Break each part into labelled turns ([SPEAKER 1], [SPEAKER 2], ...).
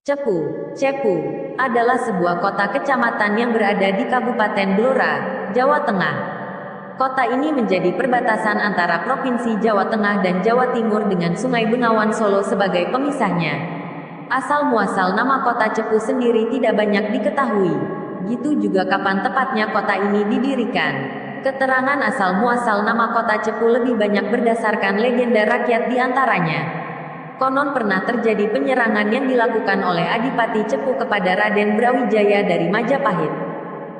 [SPEAKER 1] Cepu, Cepu, adalah sebuah kota kecamatan yang berada di Kabupaten Blora, Jawa Tengah. Kota ini menjadi perbatasan antara Provinsi Jawa Tengah dan Jawa Timur dengan Sungai Bengawan Solo sebagai pemisahnya. Asal-muasal nama kota Cepu sendiri tidak banyak diketahui. Gitu juga kapan tepatnya kota ini didirikan. Keterangan asal-muasal nama kota Cepu lebih banyak berdasarkan legenda rakyat di antaranya. Konon pernah terjadi penyerangan yang dilakukan oleh Adipati Cepu kepada Raden Brawijaya dari Majapahit.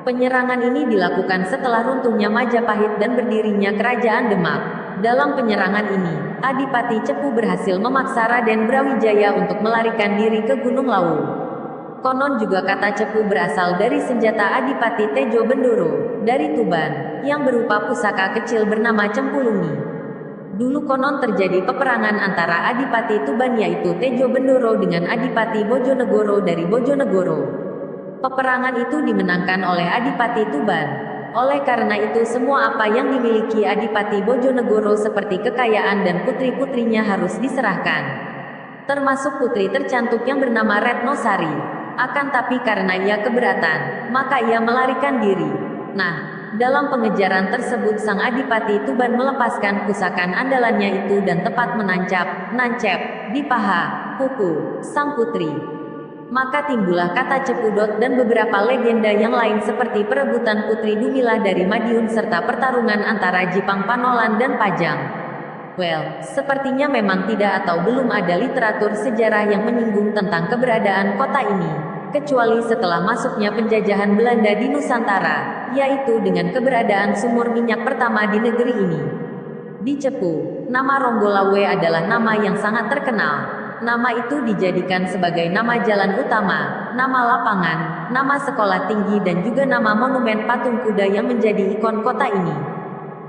[SPEAKER 1] Penyerangan ini dilakukan setelah runtuhnya Majapahit dan berdirinya Kerajaan Demak. Dalam penyerangan ini, Adipati Cepu berhasil memaksa Raden Brawijaya untuk melarikan diri ke Gunung Lawu. Konon juga kata Cepu berasal dari senjata Adipati Tejo Bendoro, dari Tuban, yang berupa pusaka kecil bernama Cempulungi. Dulu konon terjadi peperangan antara Adipati Tuban yaitu Tejo Bendoro dengan Adipati Bojonegoro dari Bojonegoro. Peperangan itu dimenangkan oleh Adipati Tuban. Oleh karena itu semua apa yang dimiliki Adipati Bojonegoro seperti kekayaan dan putri-putrinya harus diserahkan. Termasuk putri tercantik yang bernama Retnosari. Akan tapi karena ia keberatan, maka ia melarikan diri. Nah, dalam pengejaran tersebut sang Adipati Tuban melepaskan pusakan andalannya itu dan tepat nancep, di paha, kuku, sang putri. Maka timbullah kata Cepudot dan beberapa legenda yang lain seperti perebutan Putri Dumilah dari Madiun serta pertarungan antara Jipang Panolan dan Pajang. Well, sepertinya memang tidak atau belum ada literatur sejarah yang menyinggung tentang keberadaan kota ini. Kecuali setelah masuknya penjajahan Belanda di Nusantara, yaitu dengan keberadaan sumur minyak pertama di negeri ini. Di Cepu, nama Ronggolawe adalah nama yang sangat terkenal. Nama itu dijadikan sebagai nama jalan utama, nama lapangan, nama sekolah tinggi dan juga nama monumen patung kuda yang menjadi ikon kota ini.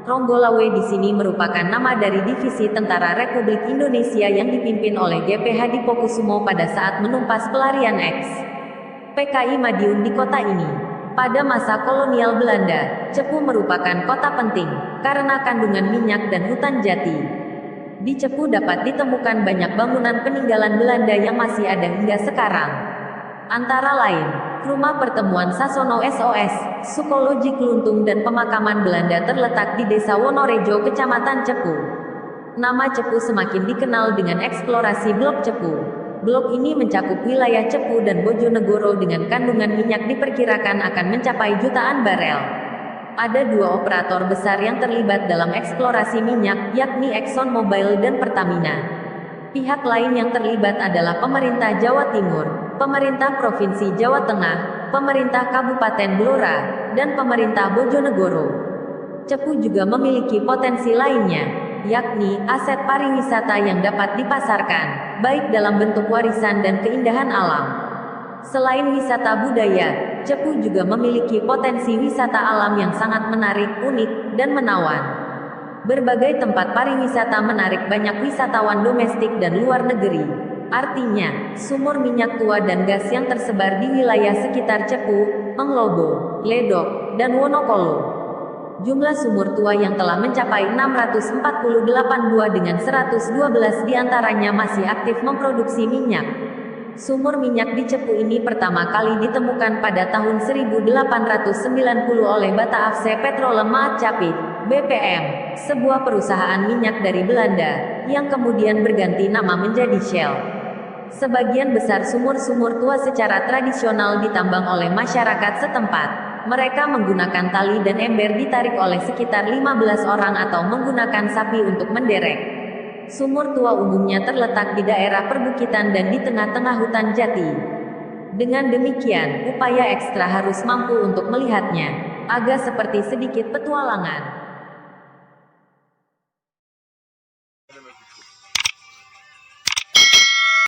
[SPEAKER 1] Ronggolawe di sini merupakan nama dari Divisi Tentara Republik Indonesia yang dipimpin oleh GP Hadipokusumo pada saat menumpas pelarian PKI Madiun di kota ini. Pada masa kolonial Belanda, Cepu merupakan kota penting, karena kandungan minyak dan hutan jati. Di Cepu dapat ditemukan banyak bangunan peninggalan Belanda yang masih ada hingga sekarang. Antara lain, Rumah Pertemuan Sasono SOS, Sukoloji Kluntung dan pemakaman Belanda terletak di Desa Wonorejo, Kecamatan Cepu. Nama Cepu semakin dikenal dengan eksplorasi Blok Cepu. Blok ini mencakup wilayah Cepu dan Bojonegoro dengan kandungan minyak diperkirakan akan mencapai jutaan barel. Ada dua operator besar yang terlibat dalam eksplorasi minyak, yakni Exxon Mobil dan Pertamina. Pihak lain yang terlibat adalah pemerintah Jawa Timur, pemerintah Provinsi Jawa Tengah, pemerintah Kabupaten Blora, dan pemerintah Bojonegoro. Cepu juga memiliki potensi lainnya, yakni aset pariwisata yang dapat dipasarkan, baik dalam bentuk warisan dan keindahan alam. Selain wisata budaya, Cepu juga memiliki potensi wisata alam yang sangat menarik, unik, dan menawan. Berbagai tempat pariwisata menarik banyak wisatawan domestik dan luar negeri. Artinya, sumur minyak tua dan gas yang tersebar di wilayah sekitar Cepu, Menglobo, Ledok, dan Wonokolo. Jumlah sumur tua yang telah mencapai 648 buah dengan 112 diantaranya masih aktif memproduksi minyak. Sumur minyak di Cepu ini pertama kali ditemukan pada tahun 1890 oleh Bata Afse Petroleum Capit, BPM, sebuah perusahaan minyak dari Belanda, yang kemudian berganti nama menjadi Shell. Sebagian besar sumur-sumur tua secara tradisional ditambang oleh masyarakat setempat. Mereka menggunakan tali dan ember ditarik oleh sekitar 15 orang atau menggunakan sapi untuk menderek. Sumur tua umumnya terletak di daerah perbukitan dan di tengah-tengah hutan jati. Dengan demikian, upaya ekstra harus mampu untuk melihatnya. Agak seperti sedikit petualangan.